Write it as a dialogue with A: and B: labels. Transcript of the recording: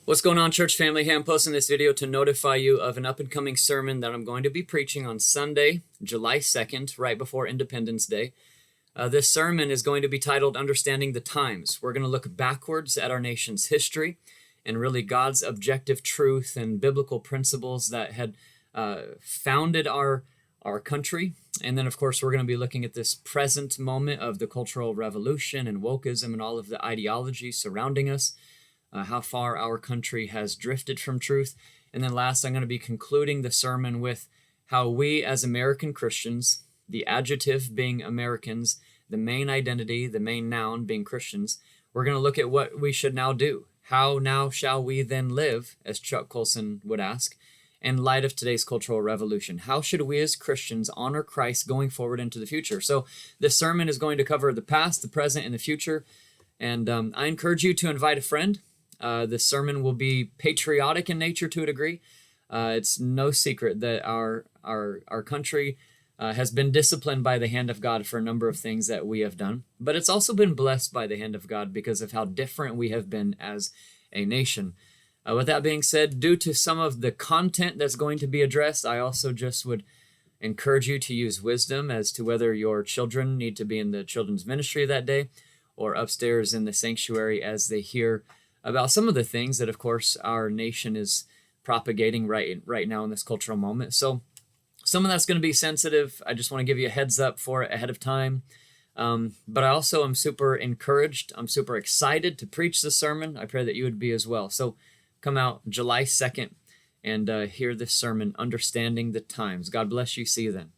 A: What's going on, church family? Hey, I'm posting this video to notify you of an up-and-coming sermon that I'm going to be preaching on Sunday, July 2nd, right before Independence Day. This sermon is going to be titled Understanding the Times. We're going to look backwards at our nation's history and really God's objective truth and biblical principles that had founded our country. And then, of course, we're going to be looking at this present moment of the Cultural Revolution and wokeism and all of the ideology surrounding us. How far our country has drifted from truth. And then last, I'm going to be concluding the sermon with how we as American Christians, the adjective being Americans, the main identity, the main noun being Christians, we're going to look at what we should now do. How now shall we then live, as Chuck Colson would ask, in light of today's cultural revolution? How should we as Christians honor Christ going forward into the future? So this sermon is going to cover the past, the present, and the future. And I encourage you to invite a friend. This sermon will be patriotic in nature to a degree. It's no secret that our country has been disciplined by the hand of God for a number of things that we have done, but it's also been blessed by the hand of God because of how different we have been as a nation. With that being said, due to some of the content that's going to be addressed, I also just would encourage you to use wisdom as to whether your children need to be in the children's ministry that day or upstairs in the sanctuary as they hear about some of the things that, of course, our nation is propagating right now in this cultural moment. So some of that's going to be sensitive. I just want to give you a heads up for it ahead of time. But I also am super encouraged. I'm super excited to preach the sermon. I pray that you would be as well. So come out July 2nd and hear this sermon, Understanding the Times. God bless you. See you then.